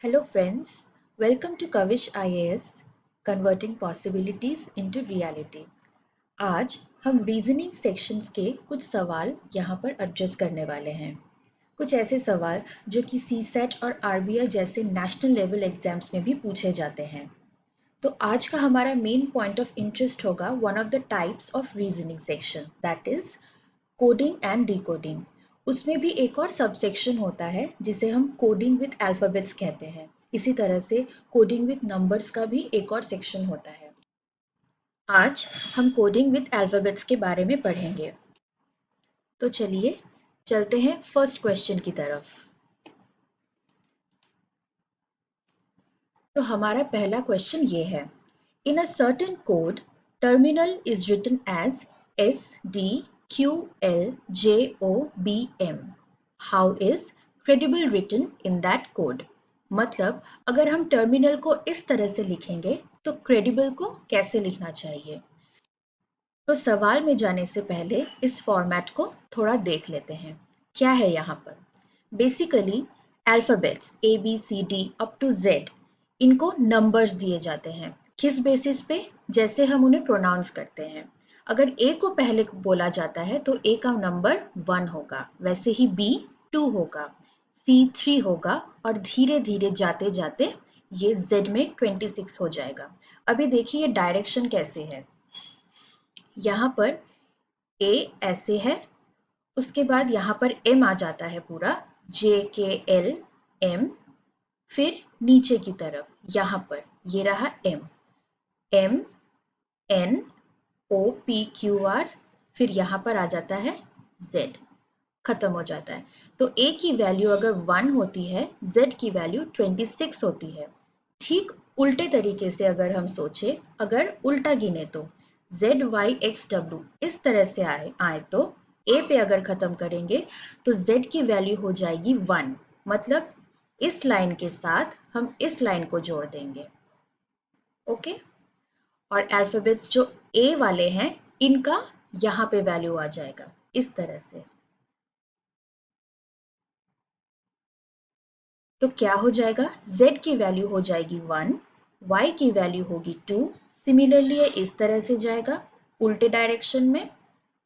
Hello friends, welcome to Kavish IAS Converting Possibilities into Reality। आज हम reasoning sections के कुछ सवाल यहाँ पर एड्रेस करने वाले हैं। कुछ ऐसे सवाल जो कि सीसेट और आरबीआई जैसे नेशनल लेवल एग्जाम्स में भी पूछे जाते हैं। तो आज का हमारा मेन पॉइंट ऑफ इंटरेस्ट होगा one of the types of reasoning section, that is coding and decoding. उसमें भी एक और सबसेक्शन होता है जिसे हम कोडिंग विद अल्फ़ाबेट्स कहते हैं। इसी तरह से कोडिंग विद नंबर्स का भी एक और सेक्शन होता है। आज हम कोडिंग विद अल्फ़ाबेट्स के बारे में पढ़ेंगे। तो चलिए चलते हैं फर्स्ट क्वेश्चन की तरफ। तो हमारा पहला क्वेश्चन ये है, in a certain code terminal is written as SDQLJOBM. How is credible written in that code? मतलब अगर हम टर्मिनल को इस तरह से लिखेंगे तो क्रेडिबल को कैसे लिखना चाहिए। तो सवाल में जाने से पहले इस फॉर्मेट को थोड़ा देख लेते हैं। क्या है यहाँ पर? Basically alphabets ABCD up to Z, इनको नंबर्स दिए जाते हैं। किस बेसिस पे? जैसे हम उन्हें प्रोनाउंस करते हैं। अगर A को पहले बोला जाता है तो A का नंबर 1 होगा, वैसे ही B 2 होगा, C 3 होगा और धीरे धीरे जाते जाते ये Z में 26 हो जाएगा। अभी देखिए ये डायरेक्शन कैसे है। यहाँ पर A ऐसे है, उसके बाद यहाँ पर M आ जाता है पूरा, JKL M, फिर नीचे की तरफ यहाँ पर ये रहा M, MNOPQR, फिर यहाँ पर आ जाता है Z, खत्म हो जाता है। तो A की वैल्यू अगर 1 होती है, Z की वैल्यू 26 होती है। ठीक उल्टे तरीके से अगर हम सोचे, अगर उल्टा गिने तो ZYXW इस तरह से आए तो A पे अगर खत्म करेंगे तो Z की वैल्यू हो जाएगी 1, मतलब इस लाइन के साथ हम इस लाइन को जोड़ देंगे। ओके, और अल्फाबेट्स जो A वाले हैं इनका यहाँ पे वैल्यू आ जाएगा इस तरह से। तो क्या हो जाएगा? Z की वैल्यू हो जाएगी 1, Y की वैल्यू होगी 2, सिमिलरली ये इस तरह से जाएगा उल्टे डायरेक्शन में,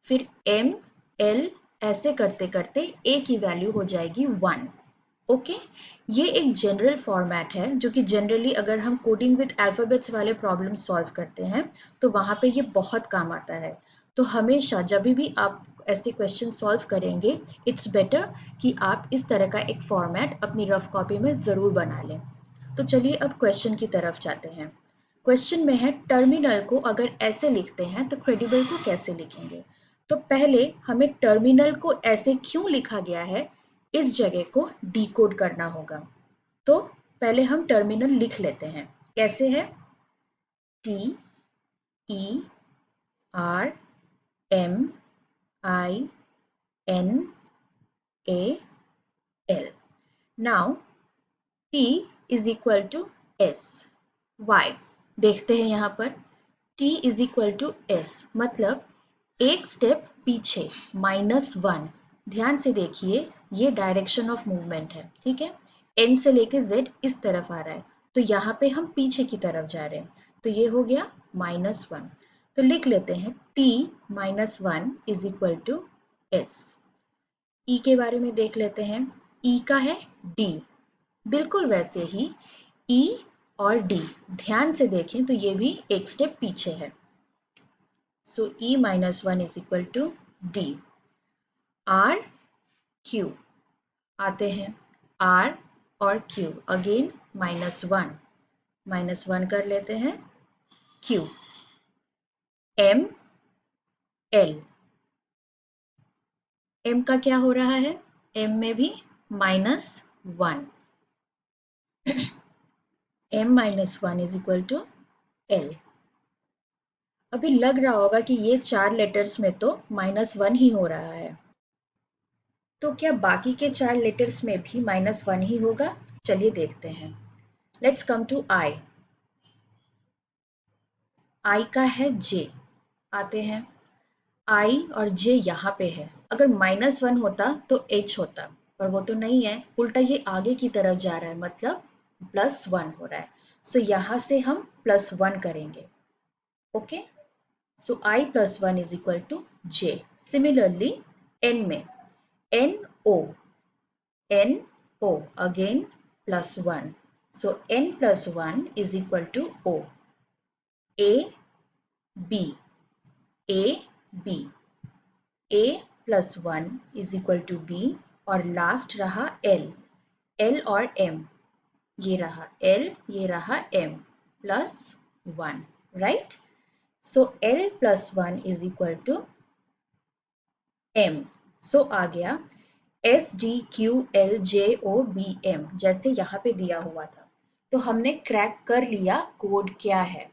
फिर M L ऐसे करते करते A की वैल्यू हो जाएगी 1। ओके, ये एक जनरल फॉर्मेट है जो कि जनरली अगर हम कोडिंग विद अल्फ़ाबेट्स वाले प्रॉब्लम सॉल्व करते हैं तो वहाँ पे ये बहुत काम आता है। तो हमेशा जब भी आप ऐसे क्वेश्चन सॉल्व करेंगे, इट्स बेटर कि आप इस तरह का एक फॉर्मेट अपनी रफ कॉपी में ज़रूर बना लें। तो चलिए अब क्वेश्चन की तरफ जाते हैं। क्वेश्चन में है, टर्मिनल को अगर ऐसे लिखते हैं तो क्रेडिबल को कैसे लिखेंगे। तो पहले हमें टर्मिनल को ऐसे क्यों लिखा गया है इस जगह को डिकोड करना होगा। तो पहले हम टर्मिनल लिख लेते हैं। कैसे है? TERMINAL। Now T is equal to S। Why देखते हैं यहाँ पर, T is equal to S मतलब एक स्टेप पीछे -1। ध्यान से देखिए ये डायरेक्शन ऑफ मूवमेंट है, ठीक है। N से लेके Z इस तरफ आ रहा है तो यहाँ पे हम पीछे की तरफ जा रहे हैं, तो ये हो गया -1। तो लिख लेते हैं T -1 is equal to S। E के बारे में देख लेते हैं। E का है D, बिल्कुल वैसे ही E और D ध्यान से देखें तो ये भी एक स्टेप पीछे है। So E -1 is equal to D। R Q आते हैं, R और Q अगेन -1 कर लेते हैं, Q M L। M का क्या हो रहा है? M में भी -1, M -1 is equal to L। अभी लग रहा होगा कि ये 4 लेटर्स में तो -1 ही हो रहा है, तो क्या बाकी के 4 लेटर्स में भी -1 ही होगा? चलिए देखते हैं। Let's come to I। I का है J, आते हैं। I और J यहाँ पे है, अगर -1 होता तो H होता, पर वो तो नहीं है, उल्टा ये आगे की तरफ जा रहा है, मतलब +1 हो रहा है, सो यहाँ से हम +1 करेंगे। Okay, so I + 1 is equal to J। Similarly N में NO अगेन +1, सो N + 1 is equal to O। AB A + 1 is equal to B, और लास्ट रहा L और M, ये रहा L, ये रहा M +1, right. So L + 1 is equal to M। So आ गया SDQLJOBM, जैसे यहाँ पे दिया हुआ था। तो हमने क्रैक कर लिया कोड क्या है।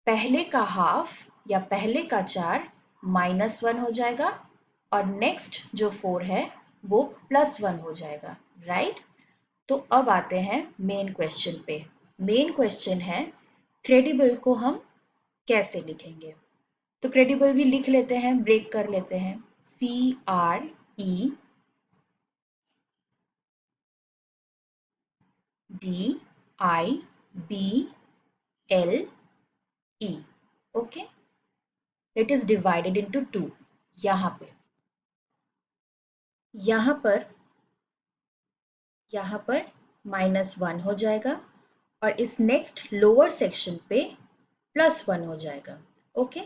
पहले का हाफ या पहले का 4 -1 हो जाएगा, और नेक्स्ट जो 4 है वो +1 हो जाएगा, राइट। तो अब आते हैं मेन क्वेश्चन पे। मेन क्वेश्चन है क्रेडिबल को हम कैसे लिखेंगे। तो क्रेडिबल भी लिख लेते हैं, ब्रेक कर लेते हैं। CREDIBLE, okay. It is divided into 2। यहाँ पे यहाँ पर -1 हो जाएगा, और इस नेक्स्ट लोअर सेक्शन पे +1 हो जाएगा। ओके,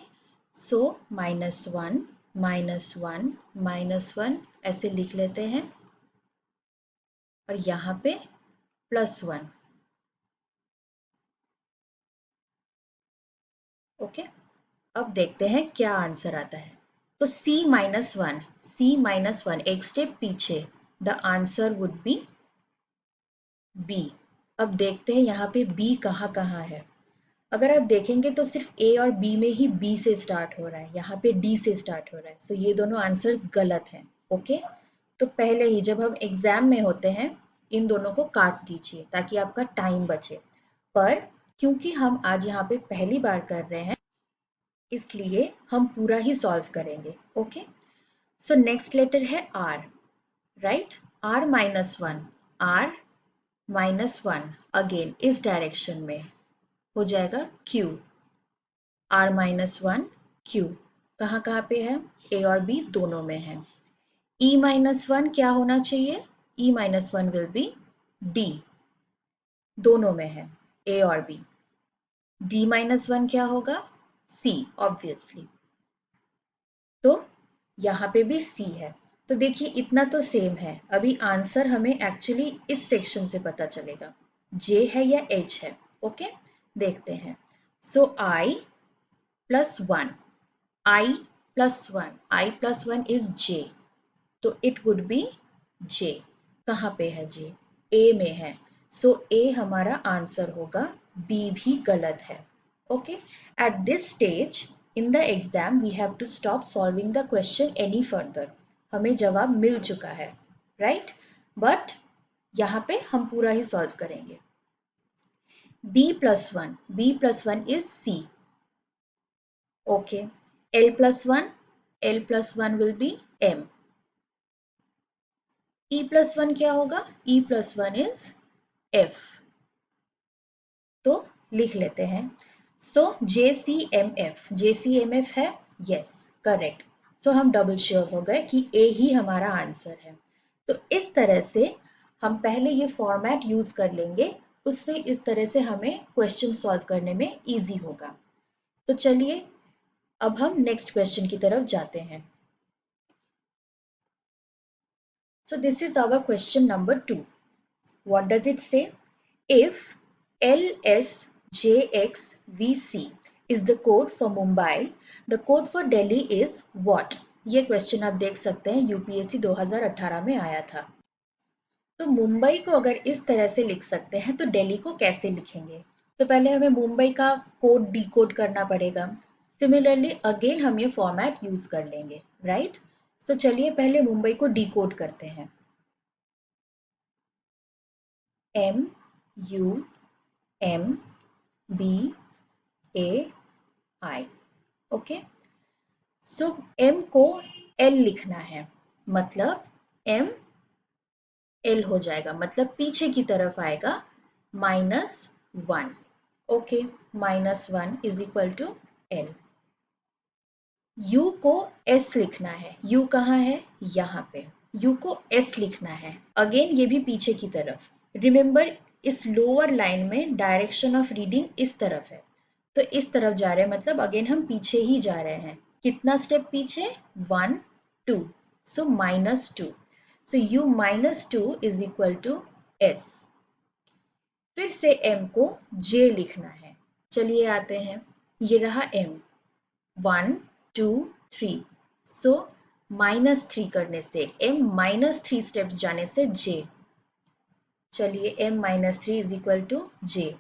सो -1 -1 -1 ऐसे लिख लेते हैं, और यहाँ पे +1। ओके, अब देखते हैं क्या आंसर आता है। तो C-1 एक स्टेप पीछे, the answer would be B। अब देखते हैं यहाँ पे B कहाँ कहाँ है। अगर आप देखेंगे तो सिर्फ A और B में ही B से स्टार्ट हो रहा है, यहाँ पे D से स्टार्ट हो रहा है, सो ये दोनों आंसर्स गलत हैं। ओके, तो पहले ही जब हम एग्जाम में होते हैं इन दोनों को काट दीजिए ताकि आपका टाइम बचे। पर क्योंकि हम आज यहाँ पे पहली बार कर रहे हैं, इसलिए हम पूरा ही सॉल्व करेंगे। ओके, सो नेक्स्ट लेटर है R, right. R-1, R-1 again इस डायरेक्शन में हो जाएगा Q। R-1 Q कहाँ कहाँ पे है, A और B दोनों में है। E-1 क्या होना चाहिए, E-1 विल बी D, दोनों में है A और B। D-1 क्या होगा, C ऑब्वियसली, तो यहाँ पे भी C है। तो देखिए इतना तो सेम है। अभी आंसर हमें एक्चुअली इस सेक्शन से पता चलेगा, J है या H है। ओके, देखते हैं। सो I + 1 is J, तो इट वुड बी J। कहाँ पे है J, A में है, सो A हमारा आंसर होगा। B भी गलत है। Okay, at this stage in the exam we have to stop solving the question any further. हमें जवाब मिल चुका है, राइट, बट यहाँ पे हम पूरा ही सॉल्व करेंगे। B+1 is C। Okay, L+1 will be M। E+1 क्या होगा, E+1 is F। तो लिख लेते हैं। सो JCMF है, यस करेक्ट। सो हम डबल श्योर हो गए कि A ही हमारा आंसर है। तो इस तरह से हम पहले ये फॉर्मेट यूज कर लेंगे, उससे इस तरह से हमें क्वेश्चन सॉल्व करने में इजी होगा। तो चलिए अब हम नेक्स्ट क्वेश्चन की तरफ जाते हैं। So this is our question number 2. What does it say? If LSJXVC is the code for Mumbai, the code for Delhi is what? ये क्वेश्चन आप देख सकते हैं यूपीएससी 2018 में आया था। तो मुंबई को अगर इस तरह से लिख सकते हैं तो दिल्ली को कैसे लिखेंगे? तो पहले हमें मुंबई का कोड डिकोड करना पड़ेगा। सिमिलरली अगेन हम ये फॉर्मेट यूज कर लेंगे, राइट। सो चलिए पहले मुंबई को डिकोड करते हैं। MUMBAI, okay. सो M को L लिखना है, मतलब M L हो जाएगा, मतलब पीछे की तरफ आएगा -1. Okay, -1 is equal to L। U को S लिखना है। U कहाँ है? यहाँ पे। U को S लिखना है। अगेन ये भी पीछे की तरफ। रिमेंबर, इस लोअर लाइन में डायरेक्शन ऑफ रीडिंग इस तरफ है, तो इस तरफ जा रहे हैं, मतलब अगेन हम पीछे ही जा रहे हैं। कितना स्टेप पीछे? 1 2, so -2। So U -2 is equal to S। फिर से M को J लिखना है। चलिए आते हैं, ये रहा M, 1 2 3, सो -3 करने से M -3 स्टेप्स जाने से J। चलिए M -3 is equal to J।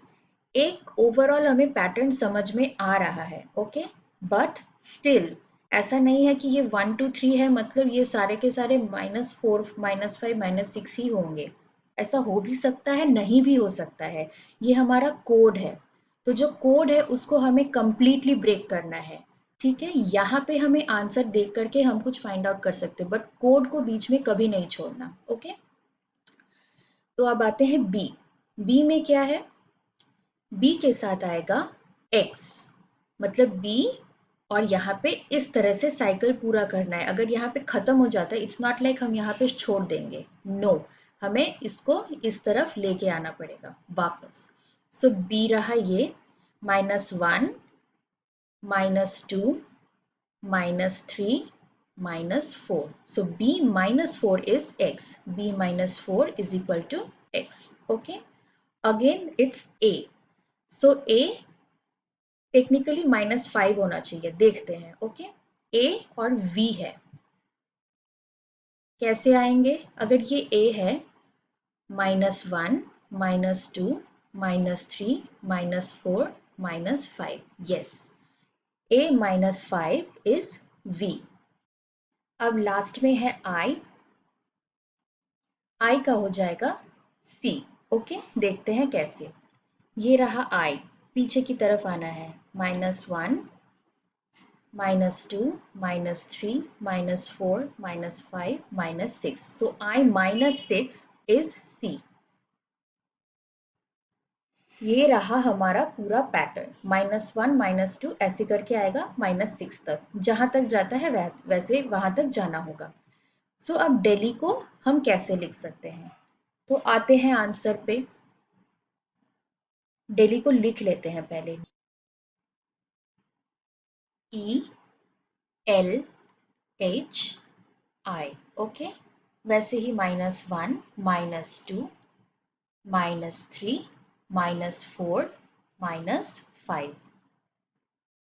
एक ओवरऑल हमें पैटर्न समझ में आ रहा है, ओके, बट स्टिल ऐसा नहीं है कि ये 1 2 3 है मतलब ये सारे के सारे -4 -5 -6 ही होंगे। ऐसा हो भी सकता है, नहीं भी हो सकता है। ये हमारा कोड है, तो जो कोड है उसको हमें कंप्लीटली ब्रेक करना है। ठीक है, यहाँ पे हमें आंसर देख करके हम कुछ फाइंड आउट कर सकते हैं, बट कोड को बीच में कभी नहीं छोड़ना। ओके, तो अब आते हैं बी। बी में क्या है? बी के साथ आएगा x, मतलब b, और यहाँ पे इस तरह से साइकिल पूरा करना है। अगर यहाँ पे खत्म हो जाता है, इट्स नॉट लाइक हम यहाँ पे छोड़ देंगे, नो, हमें इसको इस तरफ लेके आना पड़ेगा वापस। सो b रहा ये, -1 -2 -3 -4, so b -4 is x, b -4 is equal to x, okay, again it's a, so a technically -5 होना चाहिए, देखते हैं। ओके, a और v है, कैसे आएंगे? अगर ये a है, -1 -2 -3 -4 -5, यस, a -5 इज v। अब लास्ट में है i, i का हो जाएगा c। ओके, देखते हैं कैसे। ये रहा i, पीछे की तरफ आना है, -1 -2 -3 -4 -5 -6, so I -6 is C। ये रहा हमारा पूरा पैटर्न, -1 -2 ऐसे करके आएगा -6 तक, जहां तक जाता है वैसे वहां तक जाना होगा। सो अब दिल्ली को हम कैसे लिख सकते हैं? तो आते हैं आंसर पे, दिल्ली को लिख लेते हैं पहले, ELHI, ओके, वैसे ही -1 -2 -3 -4 -5,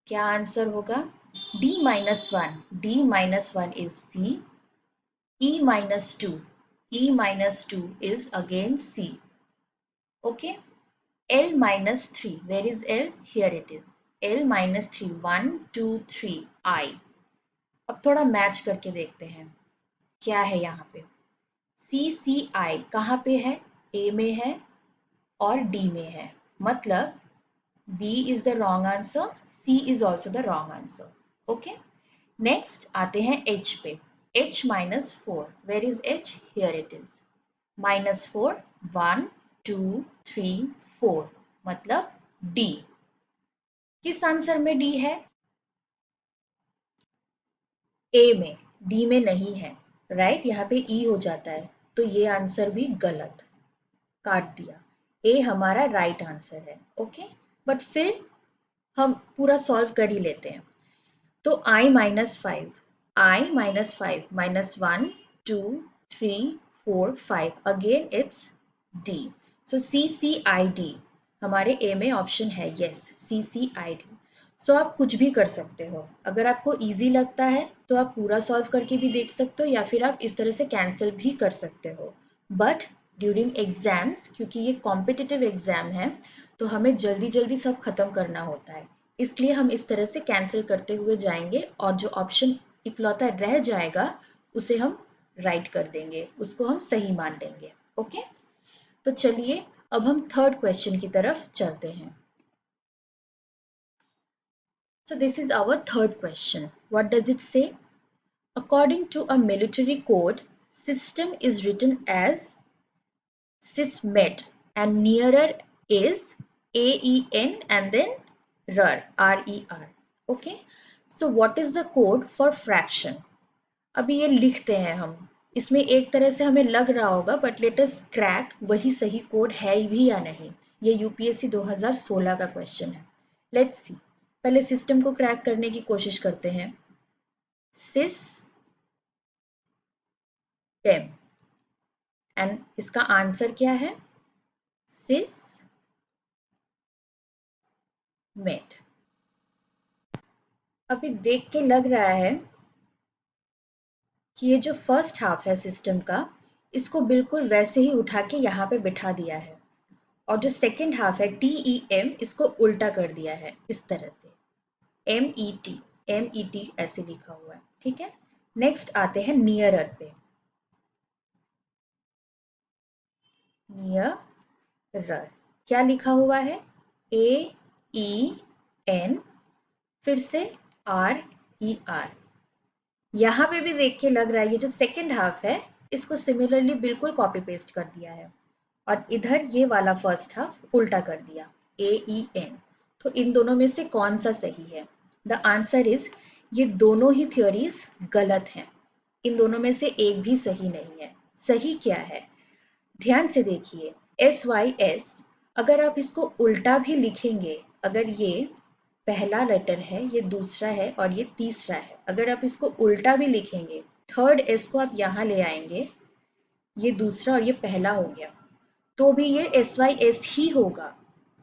क्या आंसर होगा? D-1, D-1 is C, E-2, E-2 is again C, okay, L-3, where is L? Here it is, L-3, 1 2 3 I। अब थोड़ा मैच करके देखते हैं क्या है यहाँ पे। CCI कहाँ पे है? A में है और D में है, मतलब B is the wrong answer, C is also the wrong answer, okay। Next आते हैं H पे, H -4, where is H? Here it is, -4 1 2 3 4, मतलब D। किस आंसर में D है? A में, D में नहीं है, राइट, यहाँ पे E हो जाता है, तो ये आंसर भी गलत, काट दिया। A हमारा राइट आंसर है, ओके, बट फिर हम पूरा सॉल्व कर ही लेते हैं। तो I -5, I -5, -1 2 3 4 5, again it's D, so CCID हमारे A में ऑप्शन है, यस, CCID। सो आप कुछ भी कर सकते हो, अगर आपको इजी लगता है तो आप पूरा सॉल्व करके भी देख सकते हो, या फिर आप इस तरह से कैंसिल भी कर सकते हो, बट ड्यूरिंग एग्जाम्स, क्योंकि ये कॉम्पिटिटिव एग्जाम है, तो हमें जल्दी जल्दी सब खत्म करना होता है, इसलिए हम इस तरह से कैंसिल करते हुए जाएंगे, और जो ऑप्शन इकलौता रह जाएगा उसे हम राइट कर देंगे, उसको हम सही मान लेंगे, ओके। तो चलिए अब हम थर्ड क्वेश्चन की तरफ चलते हैं। So this is our third question. What does it say? According to a military code, system is written as sysmet, and nearer is AEN and then RER, RER. Okay, so what is the code for fraction? अभी ये लिखते हैं हम, इसमें एक तरह से हमें लग रहा होगा बट लेट अस क्रैक वही सही कोड है भी या नहीं। ये यूपीएससी 2016 का क्वेश्चन है। लेट्स सी, पहले सिस्टम को क्रैक करने की कोशिश करते हैं। सिस टेम एंड इसका आंसर क्या है? सिस मेट। अभी देख के लग रहा है कि ये जो फर्स्ट हाफ है सिस्टम का, इसको बिल्कुल वैसे ही उठा के यहाँ पे बिठा दिया है, और जो सेकेंड हाफ है TEM, इसको उल्टा कर दिया है इस तरह से, MET ऐसे लिखा हुआ है। ठीक है, नेक्स्ट आते हैं नियरर पे। नियरर क्या लिखा हुआ है? AEN फिर से RER। यहाँ पे भी देख के लग रहा है ये जो सेकेंड हाफ है इसको सिमिलरली बिल्कुल कॉपी पेस्ट कर दिया है, और इधर ये वाला फर्स्ट हाफ उल्टा कर दिया, AEN। तो इन दोनों में से कौन सा सही है? द आंसर इज, ये दोनों ही थ्योरीज गलत हैं। इन दोनों में से एक भी सही नहीं है। सही क्या है? ध्यान से देखिए, SYS अगर आप इसको उल्टा भी लिखेंगे, अगर ये पहला लेटर है, ये दूसरा है और ये तीसरा है, अगर आप इसको उल्टा भी लिखेंगे, थर्ड S को आप यहाँ ले आएंगे, ये दूसरा और ये पहला हो गया, तो भी ये SYS ही होगा।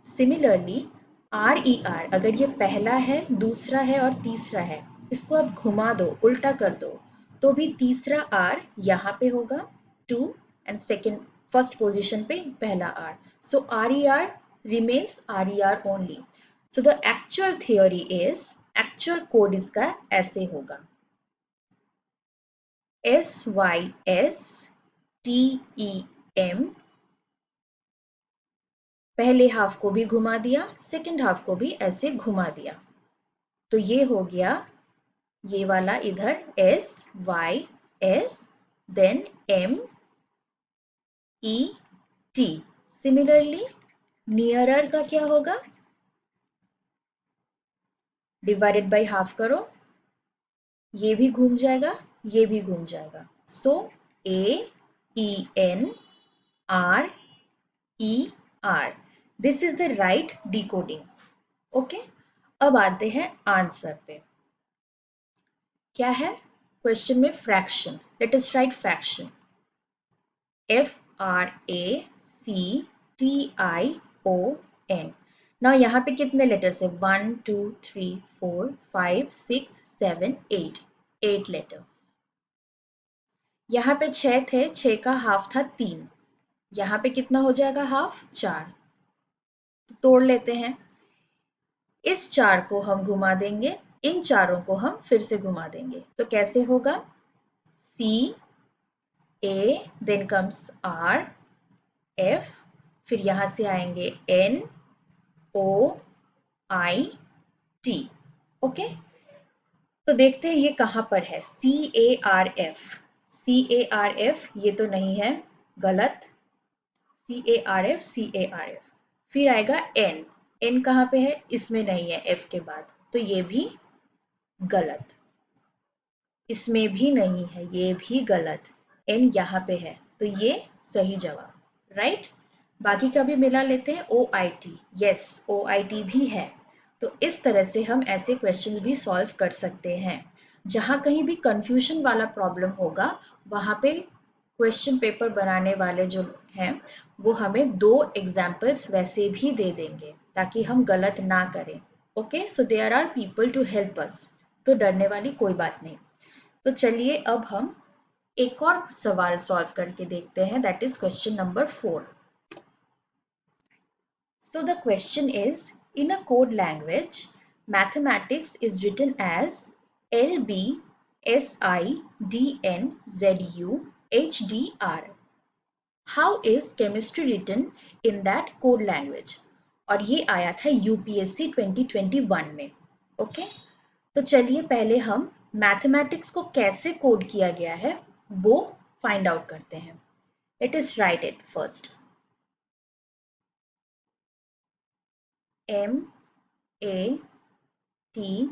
सिमिलरली RER अगर ये पहला है, दूसरा है और तीसरा है, इसको आप घुमा दो, उल्टा कर दो, तो भी तीसरा R यहाँ पे होगा 2 एंड सेकेंड फर्स्ट पोजिशन पे पहला R, so RER remains RER only. So the actual theory is, actual code इसका ऐसे होगा, SYSTEM, पहले हाफ को भी घुमा दिया, सेकेंड हाफ को भी ऐसे घुमा दिया, तो ये हो गया ये वाला इधर SYS then MET। Similarly nearer का क्या होगा? डिवाइडेड बाई हाफ करो, ये भी घूम जाएगा, ये भी घूम जाएगा, सो AEN RER, this is the right decoding. Okay, अब आते हैं आंसर पे। क्या है क्वेश्चन में? Fraction. Late us right fraction, FRACTION। ना यहाँ पे कितने लेटर्स है? 1 2 3 4 5 6 7 8, 8 लेटर। यहाँ पे 6 थे, 6 का हाफ था 3, यहाँ पे कितना हो जाएगा हाफ? 4। तो तोड़ लेते हैं, इस 4 को हम घुमा देंगे, इन चारों को हम फिर से घुमा देंगे, तो कैसे होगा? CA देन कम्स RF, फिर यहाँ से आएंगे NOIT। ओके, तो देखते हैं ये कहाँ पर है। CARF ये तो नहीं है, गलत। CARF, फिर आएगा N कहाँ पे है? इसमें नहीं है, F के बाद, तो ये भी गलत। इसमें भी नहीं है, ये भी गलत। N यहाँ पे है, तो ये सही जवाब, राइट। बाकी का भी मिला लेते हैं। OIT, यस OIT भी है। तो इस तरह से हम ऐसे क्वेश्चंस भी सॉल्व कर सकते हैं। जहाँ कहीं भी कंफ्यूजन वाला प्रॉब्लम होगा, वहाँ पे क्वेश्चन पेपर बनाने वाले जो हैं वो हमें 2 एग्जाम्पल्स वैसे भी दे देंगे, ताकि हम गलत ना करें। Okay, so there are people to help us, तो डरने वाली कोई बात नहीं। तो चलिए अब हम एक और सवाल सॉल्व करके देखते हैं, that is question number 4। So the question is, in a code language, mathematics is written as LBSIDNZUHDR. How is chemistry written in that code language? और ये आया था UPSC 2021 में। ओके, तो चलिए पहले हम मैथमेटिक्स को कैसे कोड किया गया है वो फाइंड आउट करते हैं। Late us right it first. M A T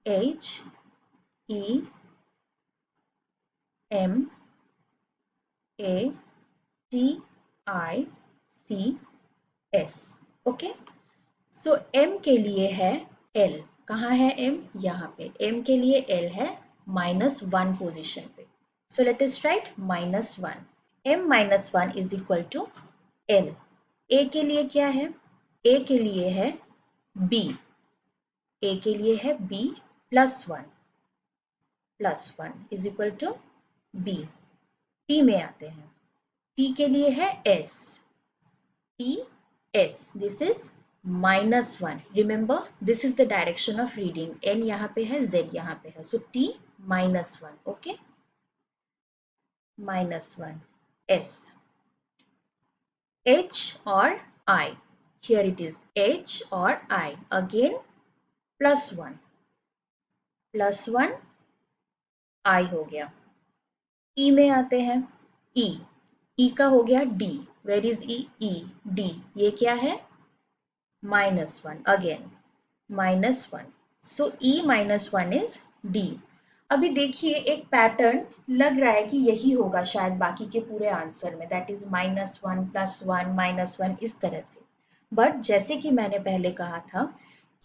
H E M A T I C S। Okay, so M के लिए है L, कहाँ है M? यहाँ पे M के लिए L है -1 पोजिशन पे। So let us write -1, M -1 is equal to L। A के लिए क्या है? A के लिए है B, A के लिए है B +1 is equal to B। P में आते हैं, P के लिए है S, P S, this is -1। Remember this is the direction of reading, N यहाँ पे है, Z यहाँ पे है, सो T -1, ओके, -1 S। H और I, here it is H और I, again +1 I हो गया। E में आते हैं, E का हो गया D, where is E D, ये क्या है? -1, again -1, so E -1 is D। अभी देखिए एक पैटर्न लग रहा है कि यही होगा शायद बाकी के पूरे आंसर में, दैट इज -1 +1 -1 इस तरह से। बट जैसे कि मैंने पहले कहा था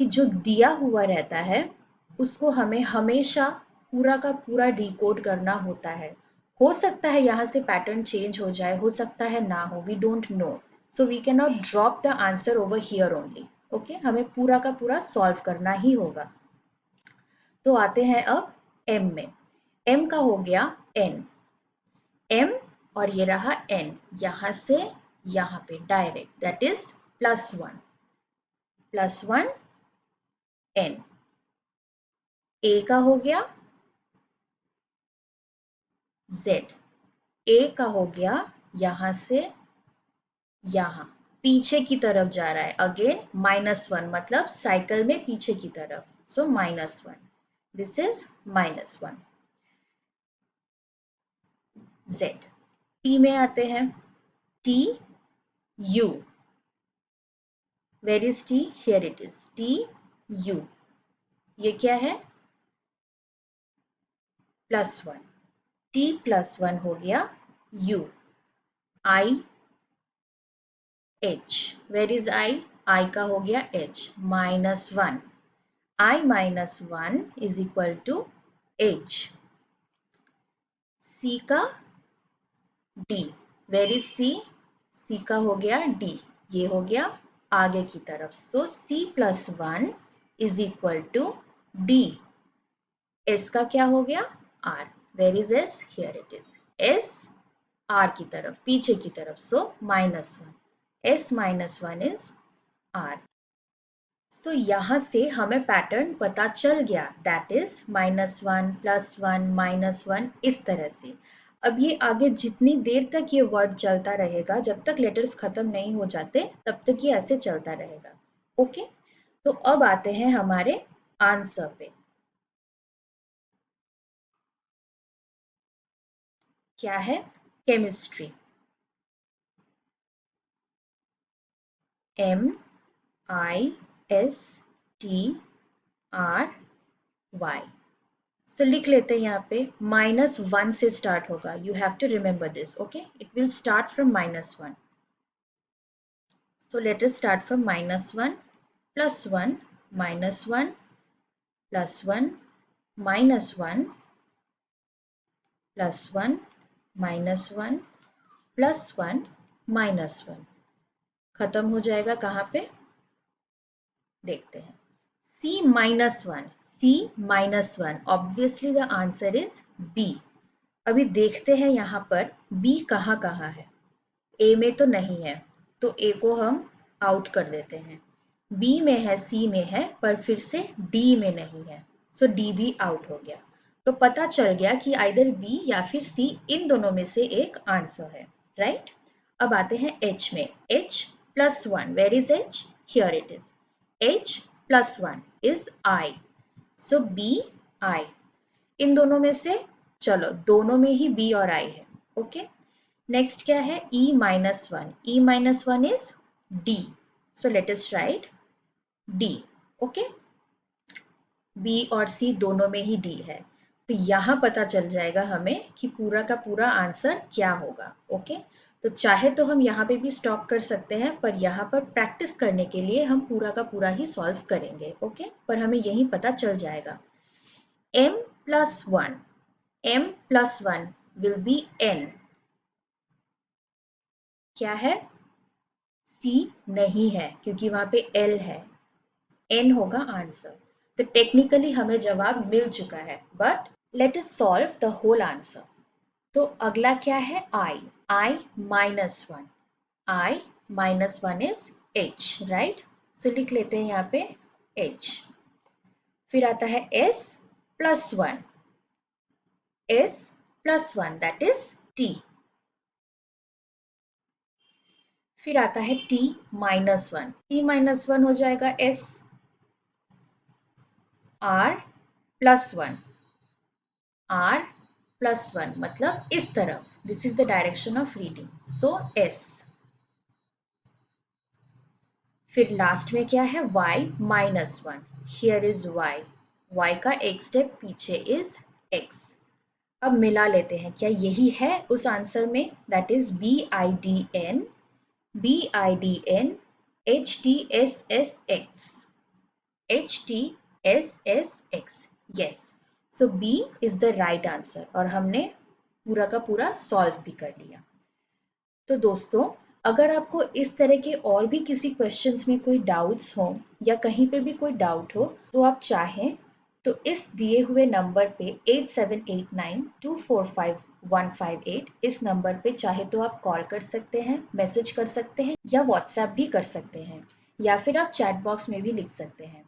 कि जो दिया हुआ रहता है उसको हमें हमेशा पूरा का पूरा डिकोड करना होता है। हो सकता है यहाँ से पैटर्न चेंज हो जाए, हो सकता है ना हो, we don't know, so we can not drop the answer over here only. Okay, हमें पूरा का पूरा सॉल्व करना ही होगा। तो आते हैं अब M में। M का हो गया N, M और ये रहा N, यहाँ से यहाँ पे direct, that is +1 N। A का हो गया Z, A का हो गया यहाँ से यहाँ पीछे की तरफ जा रहा है, अगेन -1 मतलब साइकिल में पीछे की तरफ, so -1, this is -1 Z। T में आते हैं, T U, where is T? Here it is T U, ये क्या है? +1, T +1 हो गया U। I H, where is I का हो गया H, -1, I -1 is equal to H। C का D, वेयर इज C का हो गया D, ये हो गया आगे की तरफ, so C +1 is equal to D। S का क्या हो गया? R, where is S? Here it is S R की तरफ, पीछे की तरफ, so -1, S -1 is R। So यहाँ से हमें पैटर्न पता चल गया, दैट इज -1 +1 -1 इस तरह से। अब ये आगे जितनी देर तक ये वर्ड चलता रहेगा, जब तक लेटर्स खत्म नहीं हो जाते तब तक ये ऐसे चलता रहेगा। ओके, तो अब आते हैं हमारे आंसर पे। क्या है? Chemistry, MISTRY। सो लिख लेते हैं यहाँ पे, -1 से स्टार्ट होगा, you have to remember this, okay, it will start from -1। So let us start from -1 +1 -1 +1 -1 +1 -1 +1 -1, खत्म हो जाएगा कहाँ पे? देखते हैं, C-1, obviously the answer is B। अभी देखते हैं यहाँ पर B कहाँ कहाँ है। A में तो नहीं है, तो A को हम आउट कर देते हैं। B में है, C में है, पर फिर से D में नहीं है, सो D भी आउट हो गया। तो पता चल गया कि आइदर B या फिर C, इन दोनों में से एक आंसर है, राइट? अब आते हैं H में, H +1, where is H? Here it is H +1 is I, so B I। इन दोनों में से चलो दोनों में ही B और I है, ओके। नेक्स्ट क्या है? E-1, E-1 is D, So let us write D. Okay? B और C दोनों में ही D है, तो यहाँ पता चल जाएगा हमें कि पूरा का पूरा आंसर क्या होगा। ओके, तो चाहे तो हम यहाँ पे भी स्टॉप कर सकते हैं, पर यहाँ पर प्रैक्टिस करने के लिए हम पूरा का पूरा ही सॉल्व करेंगे। ओके, पर हमें यही पता चल जाएगा। m plus 1, m plus 1 will be n. क्या है? C नहीं है, क्योंकि वहां पे L है, n होगा आंसर। तो टेक्निकली हमें जवाब मिल चुका है, but let us solve the whole answer. तो अगला क्या है? I minus 1. I minus 1 is H, right? So लिख लेते हैं यहाँ पे H। फिर आता है S plus 1. S plus 1 that is T। फिर आता है T minus 1. T minus 1 हो जाएगा S। R plus 1. R plus 1 मतलब इस तरफ, this is the direction of reading, so S। फिर लास्ट में क्या है? Y minus 1. Here is Y. Y का एक स्टेप पीछे इज X। अब मिला लेते हैं, क्या यही है उस आंसर में? That is BIDN HTSSX HTSSX। Yes, so B is the right answer, और हमने पूरा का पूरा सॉल्व भी कर लिया। तो दोस्तों, अगर आपको इस तरह के और भी किसी क्वेश्चंस में कोई डाउट्स हो या कहीं पे भी कोई डाउट हो, तो आप चाहें तो इस दिए हुए नंबर पे 8789245158 इस नंबर पे चाहे तो आप कॉल कर सकते हैं, मैसेज कर सकते हैं या व्हाट्सएप भी कर सकते हैं, या फिर आप चैट बॉक्स में भी लिख सकते हैं।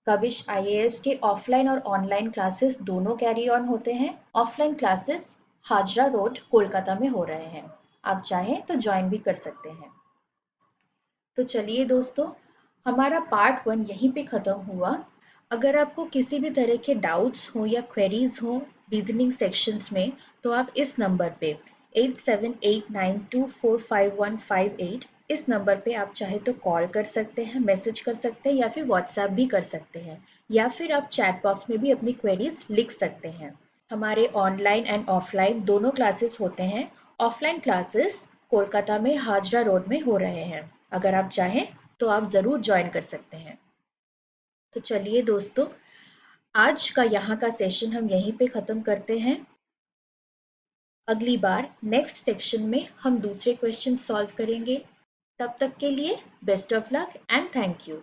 कविश IAS के ऑफलाइन और ऑनलाइन क्लासेस दोनों कैरी ऑन होते हैं। Offline classes Hazra road Kolkata में हो रहे हैं, आप चाहें तो ज्वाइन भी कर सकते हैं। तो चलिए दोस्तों, हमारा पार्ट 1 यहीं पे ख़त्म हुआ। अगर आपको किसी भी तरह के डाउट्स हो या क्वेरीज हो रीजनिंग सेक्शंस में, तो आप इस नंबर पे 8789245158 इस नंबर पे आप चाहे तो कॉल कर सकते हैं, मैसेज कर सकते हैं या फिर व्हाट्सएप भी कर सकते हैं, या फिर आप चैट बॉक्स में भी अपनी क्वेरीज लिख सकते हैं। हमारे ऑनलाइन एंड ऑफलाइन दोनों क्लासेस होते हैं। ऑफलाइन क्लासेस कोलकाता में हाजरा रोड में हो रहे हैं, अगर आप चाहें तो आप ज़रूर ज्वाइन कर सकते हैं। तो चलिए दोस्तों, आज का यहाँ का सेशन हम यहीं पे ख़त्म करते हैं। अगली बार नेक्स्ट सेक्शन में हम दूसरे क्वेश्चन सॉल्व करेंगे। तब तक के लिए best of luck and thank you.